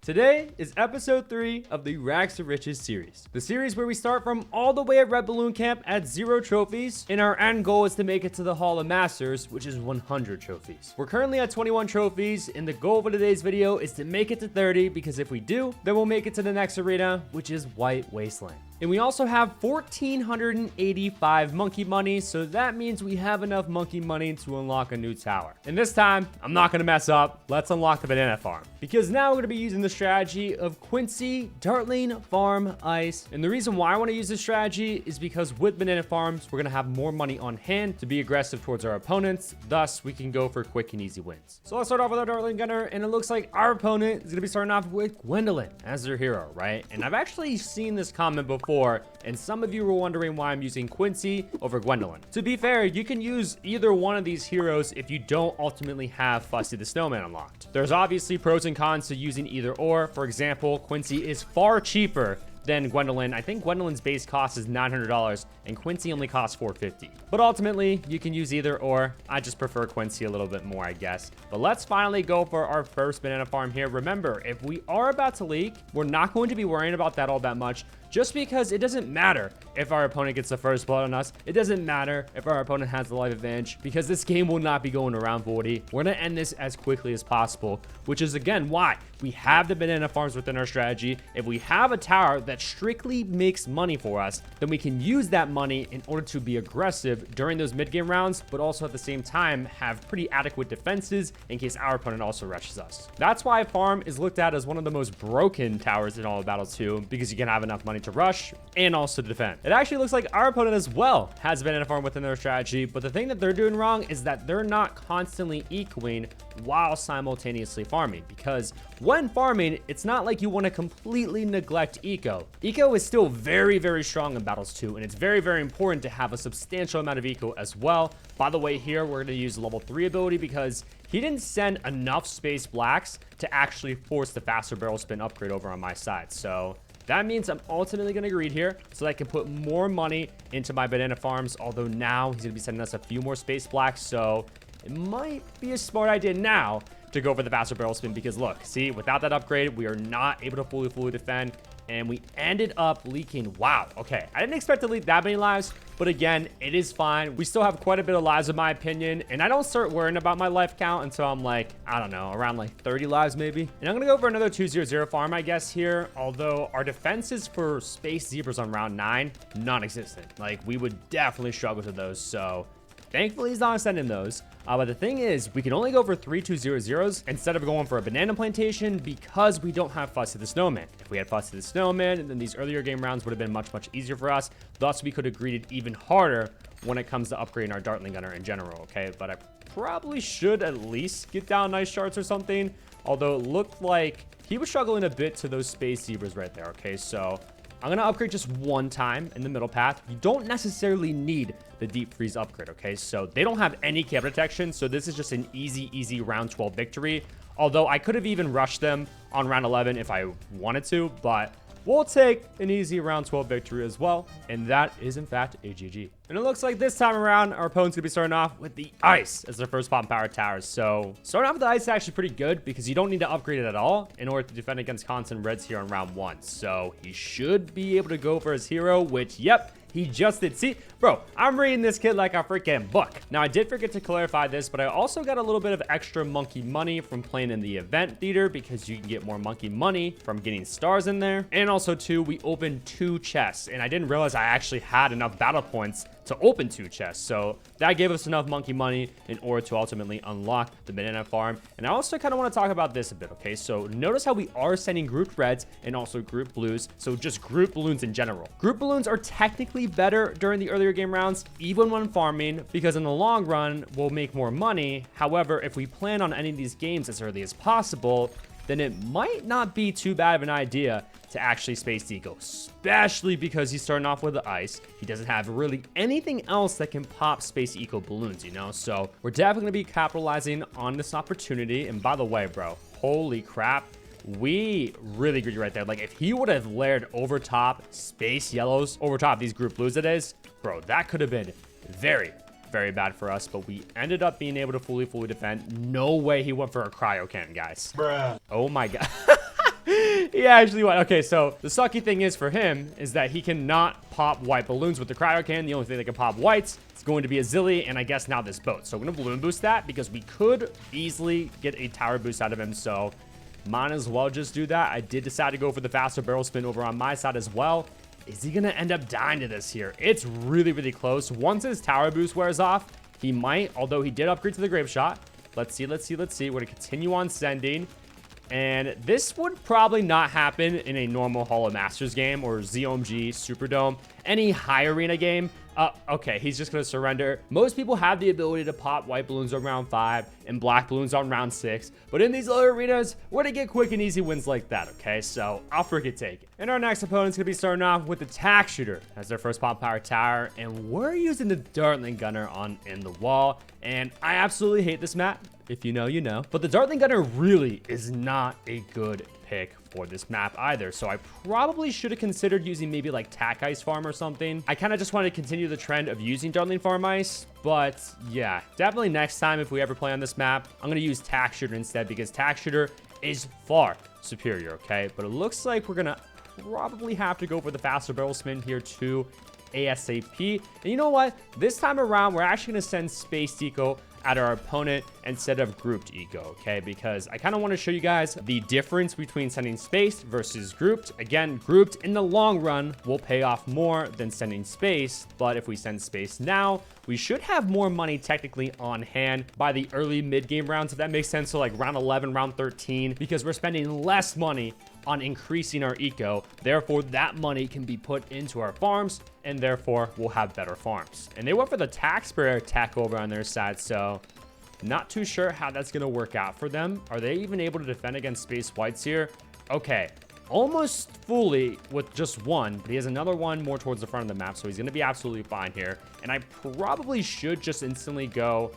Today is episode 3 of the Rags to Riches series. The series where we start from all the way at Red Balloon Camp at 0 trophies, and our end goal is to make it to the Hall of Masters, which is 100 trophies. We're currently at 21 trophies, and the goal for today's video is to make it to 30, because if we do, then we'll make it to the next arena, which is White Wasteland. And we also have 1,485 monkey money, so that means we have enough monkey money to unlock a new tower. And this time, I'm not gonna mess up. Let's unlock the banana farm. Because now we're gonna be using the strategy of Quincy, Dartling, Farm, Ice. And the reason why I wanna use this strategy is because with banana farms, we're gonna have more money on hand to be aggressive towards our opponents. Thus, we can go for quick and easy wins. So let's start off with our Dartling Gunner, and it looks like our opponent is gonna be starting off with Gwendolyn as their hero, right? And I've actually seen this comment before, and some of you were wondering why I'm using Quincy over Gwendolyn. To be fair, you can use either one of these heroes if you don't ultimately have Fussy the Snowman unlocked. There's obviously pros and cons to using either or. For example, Quincy is far cheaper than Gwendolyn. I think Gwendolyn's base cost is $900 and Quincy only costs $450. But ultimately, you can use either or. I just prefer Quincy a little bit more, I guess. But let's finally go for our first banana farm here. Remember, if we are about to leak, we're not going to be worrying about that all that much, just because it doesn't matter if our opponent gets the first blood on us. It doesn't matter if our opponent has the life advantage, because this game will not be going around 40. We're gonna end this as quickly as possible, which is again why we have the banana farms within our strategy. If we have a tower that strictly makes money for us, then we can use that money in order to be aggressive during those mid-game rounds, but also at the same time have pretty adequate defenses in case our opponent also rushes us. That's why farm is looked at as one of the most broken towers in all of Battle 2, because you can have enough money to rush and also defend. It actually looks like our opponent as well has a banana farm within their strategy, but the thing that they're doing wrong is that they're not constantly ecoing while simultaneously farming, because when farming, it's not like you want to completely neglect eco. Eco is still very, very strong in Battles 2, and it's very, very important to have a substantial amount of eco as well. By the way, here we're going to use level 3 ability because he didn't send enough space blacks to actually force the faster barrel spin upgrade over on my side. So that means I'm ultimately going to greed here so that I can put more money into my banana farms, although now he's going to be sending us a few more space blacks, so it might be a smart idea now to go for the faster barrel spin, because look, see, without that upgrade, we are not able to fully defend, and we ended up leaking. Wow, okay, I didn't expect to leak that many lives, but again, it is fine. We still have quite a bit of lives in my opinion, and I don't start worrying about my life count until I'm like, I don't know, around like 30 lives maybe. And I'm gonna go for another 200 farm, I guess, here, although our defenses for space zebras on round 9, non-existent. Like, we would definitely struggle to those, so thankfully he's not sending those. But the thing is, we can only go for 3 200s instead of going for a banana plantation, because we don't have Fussy the Snowman. If we had Fussy the Snowman, then these earlier game rounds would have been much easier for us. Thus, we could have greeted even harder when it comes to upgrading our Dartling Gunner in general, okay? But I probably should at least get down nice shards or something, although it looked like he was struggling a bit to those space zebras right there, okay? So I'm going to upgrade just one time in the middle path. You don't necessarily need the deep freeze upgrade, okay? So they don't have any camp detection, so this is just an easy round 12 victory. Although I could have even rushed them on round 11 if I wanted to, but we'll take an easy round 12 victory as well. And that is, in fact, a GG. And it looks like this time around, our opponent's going to be starting off with the Ice as their first pop power towers. So starting off with the Ice is actually pretty good, because you don't need to upgrade it at all in order to defend against constant reds here on round 1. So he should be able to go for his hero, which, yep, he just did. See, bro, I'm reading this kid like a freaking book. Now, I did forget to clarify this, but I also got a little bit of extra monkey money from playing in the event theater, because you can get more monkey money from getting stars in there. And also, too, we opened 2 chests, and I didn't realize I actually had enough battle points to open 2 chests. So that gave us enough monkey money in order to ultimately unlock the banana farm. And I also kind of want to talk about this a bit, okay? So notice how we are sending grouped reds and also grouped blues. So just group balloons in general. Group balloons are technically better during the earlier game rounds, even when farming, because in the long run, we'll make more money. However, if we plan on ending these games as early as possible, then it might not be too bad of an idea to actually space eco, especially because he's starting off with the Ice. He doesn't have really anything else that can pop space eco balloons, you know? So we're definitely gonna be capitalizing on this opportunity. And by the way, bro, holy crap, we really greedy right there. Like, if he would have layered over top space yellows over top these group blues it is, bro, that could have been very bad for us, but we ended up being able to fully defend. No way he went for a cryo cannon, guys. Bruh. Oh my god. He actually won. Okay, so the sucky thing is for him is that he cannot pop white balloons with the cryo can. The only thing that can pop whites is going to be a Zilly, and I guess now this boat. So we're going to balloon boost that because we could easily get a tower boost out of him. So might as well just do that. I did decide to go for the faster barrel spin over on my side as well. Is he going to end up dying to this here? It's really, really close. Once his tower boost wears off, he might, although he did upgrade to the grave shot. Let's see. We're going to continue on sending. And this would probably not happen in a normal Hall of Masters game or ZOMG, Superdome, any high arena game. Okay, he's just going to surrender. Most people have the ability to pop white balloons on round 5 and black balloons on round 6. But in these other arenas, we're going to get quick and easy wins like that, okay? So I'll freaking take it. And our next opponent's going to be starting off with the Tack Shooter as their first pop power tower. And we're using the Dartling Gunner on in the wall. And I absolutely hate this map. If you know, you know. But the Dartling Gunner really is not a good pick for this map either. So I probably should have considered using maybe like Tack Ice Farm or something. I kind of just wanted to continue the trend of using Dartling Farm Ice. But yeah, definitely next time if we ever play on this map, I'm going to use Tack Shooter instead because Tack Shooter is far superior, okay? But it looks like we're going to probably have to go for the faster barrel spin here too ASAP. And you know what? This time around, we're actually going to send Space Eco at our opponent instead of grouped eco, okay? Because I kind of want to show you guys the difference between sending space versus grouped. Again, grouped in the long run will pay off more than sending space, but if we send space now, we should have more money technically on hand by the early mid-game rounds, if that makes sense. So like round 11, round 13, because we're spending less money on increasing our eco. Therefore, that money can be put into our farms, and therefore we'll have better farms. And they went for the taxpayer attack over on their side, so not too sure how that's going to work out for them. Are they even able to defend against space whites here? Okay, almost fully with just one, but he has another one more towards the front of the map, so he's going to be absolutely fine here. And I probably should just instantly go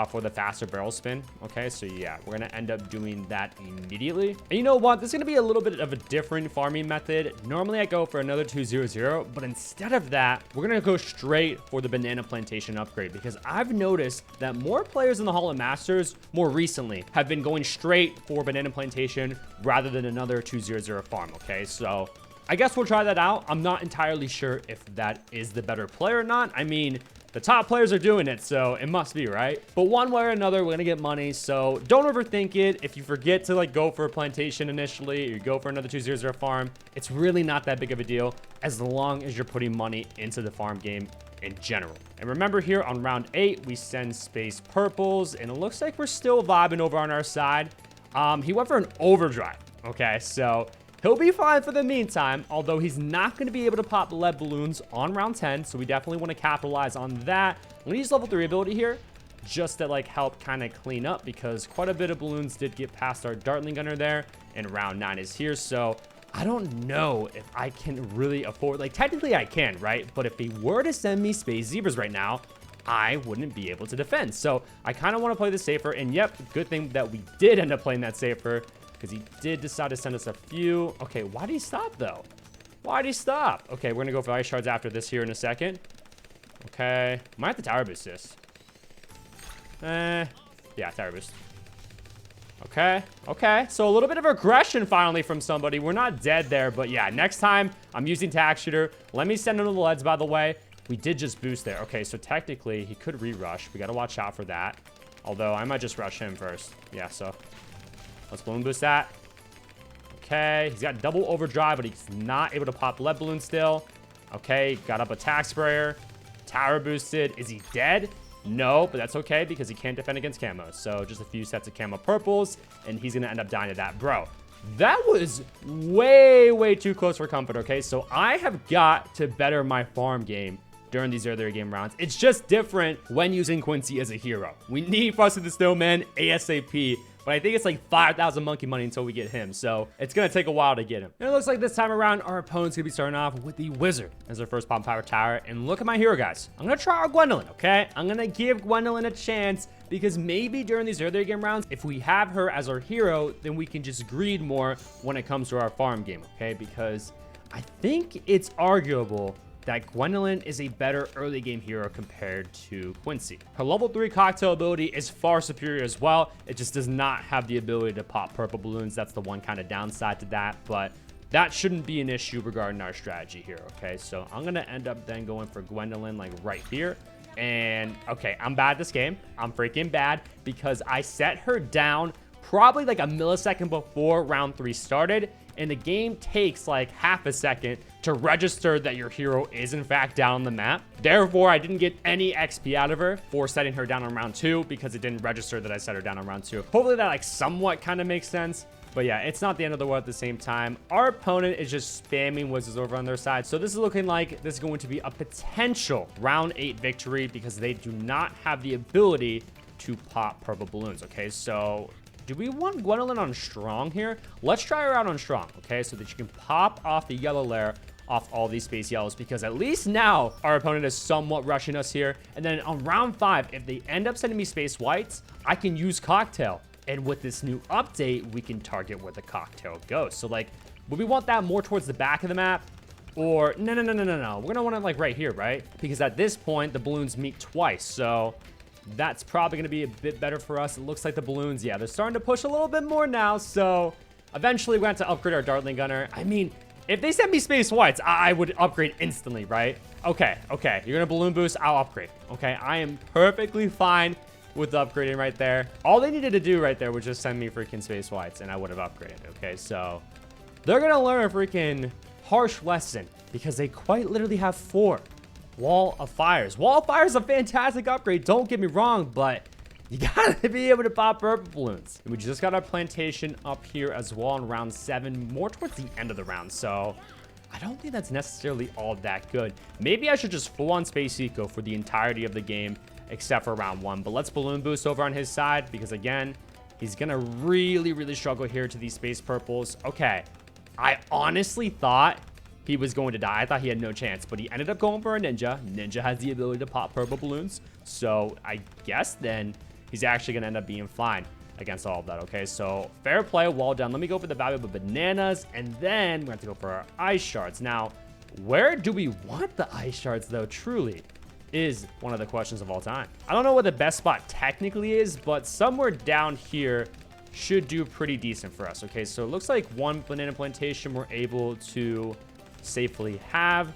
for the faster barrel spin. Okay, so yeah, we're gonna end up doing that immediately. And you know what? This is gonna be a little bit of a different farming method. Normally I go for another 200, but instead of that, we're gonna go straight for the banana plantation upgrade because I've noticed that more players in the Hall of Masters more recently have been going straight for banana plantation rather than another 200 farm. Okay, so I guess we'll try that out. I'm not entirely sure if that is the better player or not. I mean, the top players are doing it, so it must be, right? But one way or another, we're gonna get money, so don't overthink it. If you forget to like go for a plantation initially, or you go for another 200 farm, it's really not that big of a deal as long as you're putting money into the farm game in general. And remember here on round 8, we send space purples, and it looks like we're still vibing over on our side. He went for an overdrive, okay? So he'll be fine for the meantime, although he's not going to be able to pop lead balloons on round 10, so we definitely want to capitalize on that. I'm going to use level 3 ability here just to like help kind of clean up because quite a bit of balloons did get past our Dartling Gunner there, and round 9 is here, so I don't know if I can really afford, like technically I can, right? But if he were to send me Space Zebras right now, I wouldn't be able to defend. So I kind of want to play this safer, and yep, good thing that we did end up playing that safer, because he did decide to send us a few. Okay, why did he stop, though? Why did he stop? Okay, we're going to go for ice shards after this here in a second. Okay. Might have to tower boost this. Yeah, tower boost. Okay, okay. So a little bit of aggression finally from somebody. We're not dead there, but yeah, next time I'm using Tack Shooter. Let me send him to the leads, by the way. We did just boost there. Okay, so technically he could re-rush. We got to watch out for that. Although I might just rush him first. Yeah, so let's balloon boost that. Okay, he's got double overdrive, but he's not able to pop lead balloon still. Okay, got up a tack sprayer. Tower boosted. Is he dead? No, but that's okay because he can't defend against camos. So just a few sets of camo purples, and he's going to end up dying to that. Bro, that was way, way too close for comfort, okay? So I have got to better my farm game during these earlier game rounds. It's just different when using Quincy as a hero. We need Frosty the Snowman ASAP, but I think it's like 5,000 monkey money until we get him. So it's going to take a while to get him. And it looks like this time around, our opponent's going to be starting off with the Wizard as their first pop power tower. And look at my hero, guys. I'm going to try our Gwendolyn, okay? I'm going to give Gwendolyn a chance because maybe during these earlier game rounds, if we have her as our hero, then we can just greed more when it comes to our farm game, okay? Because I think it's arguable that Gwendolyn is a better early game hero compared to Quincy. Her level 3 cocktail ability is far superior as well. It just does not have the ability to pop purple balloons. That's the one kind of downside to that, but that shouldn't be an issue regarding our strategy here, okay? So I'm going to end up then going for Gwendolyn, like, right here. And, okay, I'm bad at this game. I'm freaking bad because I set her down probably like a millisecond before round 3 started. And the game takes like half a second to register that your hero is in fact down on the map. Therefore, I didn't get any XP out of her for setting her down on round 2 because it didn't register that I set her down on round 2. Hopefully that like somewhat kind of makes sense. But yeah, it's not the end of the world at the same time. Our opponent is just spamming wizards over on their side. So this is looking like this is going to be a potential round 8 victory because they do not have the ability to pop purple balloons. Okay, so do we want Gwendolyn on strong here? Let's try her out on strong, okay? So that you can pop off the yellow layer off all these space yellows, because at least now our opponent is somewhat rushing us here. And then on round 5, if they end up sending me space whites, I can use cocktail. And with this new update, we can target where the cocktail goes. So like, would we want that more towards the back of the map? Or no. We're gonna want it like right here, right? Because at this point, the balloons meet twice. So that's probably going to be a bit better for us. It looks like the balloons, yeah, they're starting to push a little bit more now. So eventually we're going to have to upgrade our Dartling Gunner. I mean, if they send me space whites, I would upgrade instantly, right? Okay. You're going to balloon boost, I'll upgrade. Okay, I am perfectly fine with upgrading right there. All they needed to do right there was just send me freaking space whites and I would have upgraded. Okay, so they're going to learn a freaking harsh lesson because they quite literally have 4 Wall of Fires. Wall of Fire is a fantastic upgrade, don't get me wrong, but you gotta be able to pop purple balloons. And we just got our plantation up here as well in round 7, more towards the end of the round. So I don't think that's necessarily all that good. Maybe I should just full on Space Eco for the entirety of the game, except for round 1. But let's balloon boost over on his side because again, he's gonna really struggle here to these space purples. Okay, I honestly thought he was going to die. I thought he had no chance, but he ended up going for a ninja. Ninja has the ability to pop purple balloons. So I guess then he's actually going to end up being fine against all of that. Okay, so fair play, wall down. Let me go for the valuable bananas, and then we have to go for our ice shards. Now, where do we want the ice shards, though, truly, is one of the questions of all time. I don't know what the best spot technically is, but somewhere down here should do pretty decent for us. Okay, so it looks like 1 banana plantation we're able to safely have.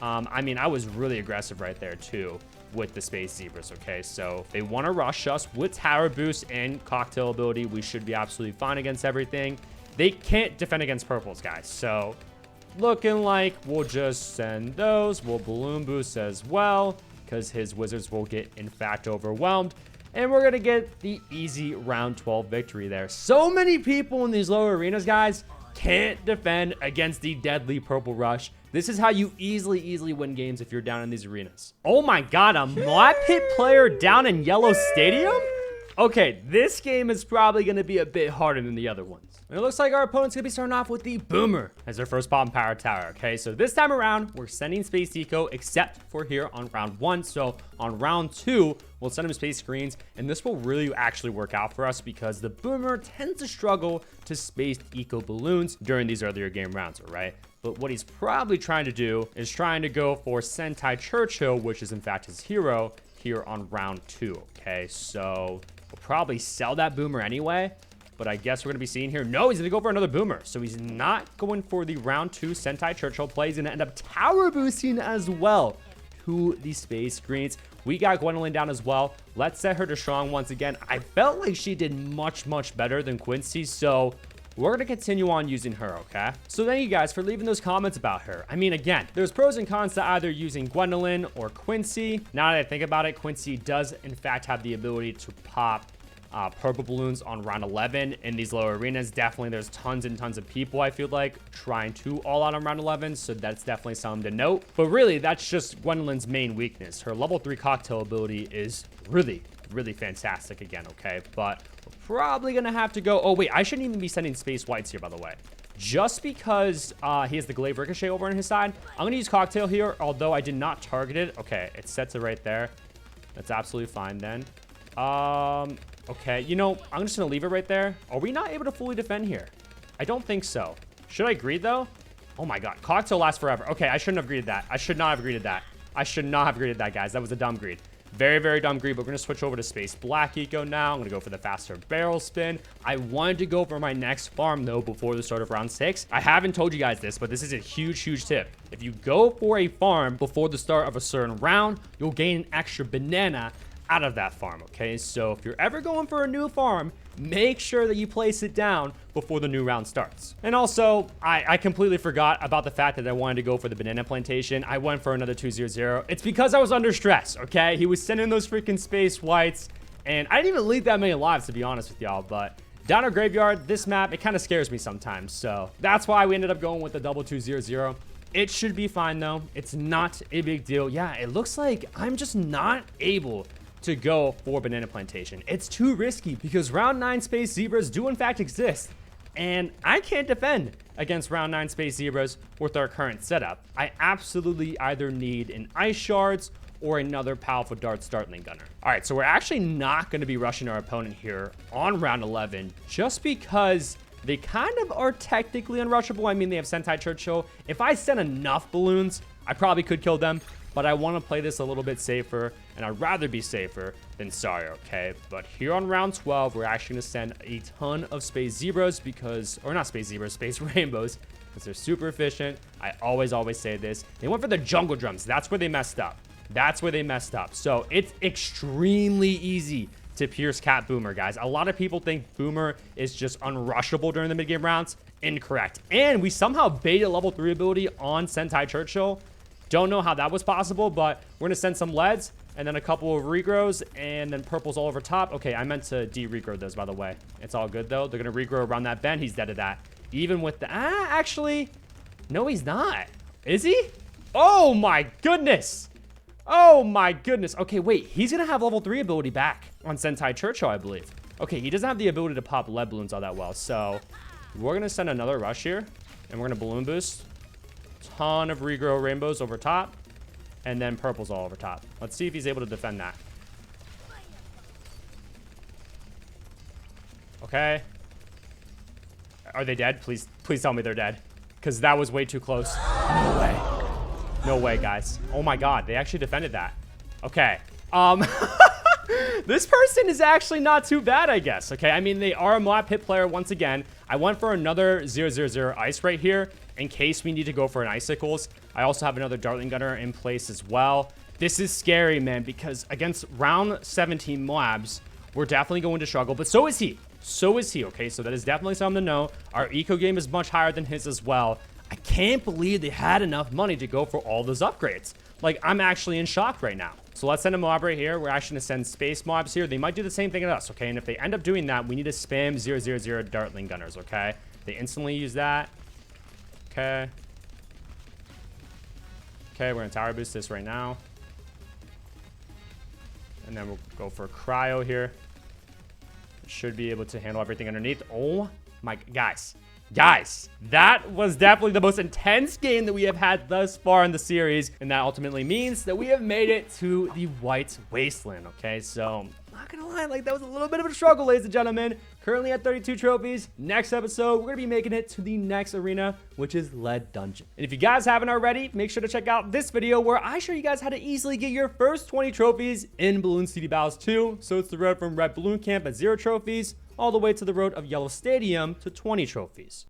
I mean, I was really aggressive right there too with the space zebras. Okay, so if they want to rush us with tower boost and cocktail ability, we should be absolutely fine against everything. They can't defend against purples, guys, so looking like we'll just send those. We'll balloon boost as well because his wizards will get in fact overwhelmed, and we're gonna get the easy round 12 victory there. So many people in these lower arenas, guys, can't defend against the deadly purple rush. This is how you easily win games if you're down in these arenas. Oh my god, a mob pit player down in Yellow Stadium? Okay, this game is probably going to be a bit harder than the other ones. And it looks like our opponent's going to be starting off with the Boomer as their first pop and power tower. Okay, so this time around, we're sending Space Eco except for here on round 1. So on round 2, we'll send him Space Screens, and this will really actually work out for us because the Boomer tends to struggle to Space Eco balloons during these earlier game rounds, all right? But what he's probably trying to do is trying to go for Sentai Churchill, which is in fact his hero here on round 2. Okay, so we'll probably sell that Boomer anyway, but I guess we're going to be seeing here. No, he's going to go for another Boomer. So he's not going for the round 2 Sentai Churchill play. He's going to end up tower boosting as well to the Space Greens. We got Gwendolyn down as well. Let's set her to strong once again. I felt like she did much better than Quincy, so we're going to continue on using her, okay? So thank you guys for leaving those comments about her. I mean, again, there's pros and cons to either using Gwendolyn or Quincy. Now that I think about it, Quincy does, in fact, have the ability to pop purple balloons on round 11 in these lower arenas. Definitely, there's tons and tons of people, I feel like, trying to all out on round 11, so that's definitely something to note. But really, that's just Gwendolyn's main weakness. Her level 3 cocktail ability is really fantastic again, okay? But we're probably gonna have to go. Oh wait, I shouldn't even be sending space whites here, by the way, just because he has the glaive ricochet over on his side. I'm gonna use cocktail here, although I did not target it. Okay, it sets it right there. That's absolutely fine then. Okay, you know, I'm just gonna leave it right there. Are we not able to fully defend here? I don't think so. Should I greed though? Oh my god, cocktail lasts forever. Okay, I shouldn't have greeted that. I should not have greeted that. I should not have greeted that, guys. That was a dumb greed. Very, very dumb greed, but we're going to switch over to Space Black Eco now. I'm going to go for the faster barrel spin. I wanted to go for my next farm, though, before the start of round 6. I haven't told you guys this, but this is a huge, huge tip. If you go for a farm before the start of a certain round, you'll gain an extra banana out of that farm, okay? So if you're ever going for a new farm, make sure that you place it down before the new round starts. And also, I completely forgot about the fact that I wanted to go for the banana plantation. I went for another 2-0-0. It's because I was under stress, okay? He was sending those freaking space whites, and I didn't even leave that many lives, to be honest with y'all, but Dino Graveyard, this map, it kind of scares me sometimes, so that's why we ended up going with the double 2-0-0. It should be fine, though. It's not a big deal. Yeah, it looks like I'm just not able to go for banana plantation. It's too risky because round 9 space zebras do in fact exist, and I can't defend against round 9 space zebras with our current setup. I absolutely either need an ice shards or another powerful darts dartling gunner. All right, so we're actually not going to be rushing our opponent here on round 11 just because they kind of are technically unrushable. I mean, they have Sentai Churchill. If I send enough balloons, I probably could kill them, but I want to play this a little bit safer, and I'd rather be safer than sorry, okay? But here on round 12, we're actually going to send a ton of space zebras because, or not space zebras, space rainbows, because they're super efficient. I always say this. They went for the jungle drums. That's where they messed up. That's where they messed up. So it's extremely easy to pierce Cat Boomer, guys. A lot of people think Boomer is just unrushable during the mid-game rounds. Incorrect. And we somehow baited level 3 ability on Sentai Churchill. Don't know how that was possible, but we're gonna send some leads and then a couple of regrows and then purples all over top. Okay, I meant to de-regrow those, by the way. It's all good though. They're gonna regrow around that bend. He's dead to that. Even with the actually, no, he's not. Is he? Oh my goodness. Oh my goodness. Okay, wait. He's gonna have level 3 ability back on Sentai Churchill, I believe. Okay, he doesn't have the ability to pop lead balloons all that well, so we're gonna send another rush here and we're gonna balloon boost. Ton of regrow rainbows over top and then purples all over top. Let's see if he's able to defend that. Okay, are they dead? Please tell me they're dead, because that was way too close. No way, no way, guys. Oh my god, they actually defended that. Okay, this person is actually not too bad, I guess. Okay, I mean, they are a Moab hit player once again. I went for another 0-0-0 ice right here in case we need to go for an icicles. I also have another dartling gunner in place as well. This is scary, man, because against round 17 Moabs, we're definitely going to struggle, but so is he. So is he, okay? So that is definitely something to know. Our eco game is much higher than his as well. I can't believe they had enough money to go for all those upgrades. Like, I'm actually in shock right now. So let's send a mob right here. We're actually going to send space mobs here. They might do the same thing at us, okay? And if they end up doing that, we need to spam 0-0-0 dartling gunners, okay? They instantly use that. Okay. Okay, we're going to tower boost this right now. And then we'll go for cryo here. Should be able to handle everything underneath. Oh my, guys, that was definitely the most intense game that we have had thus far in the series, and that ultimately means that we have made it to the White Wasteland. Okay, so not gonna lie, like, that was a little bit of a struggle, ladies and gentlemen. Currently at 32 trophies. Next episode, we're gonna be making it to the next arena, which is Lead Dungeon. And if you guys haven't already, make sure to check out this video where I show you guys how to easily get your first 20 trophies in Bloons TD Battles 2. So it's the road from Red Balloon Camp at 0 trophies all the way to the road of Yellow Stadium to 20 trophies.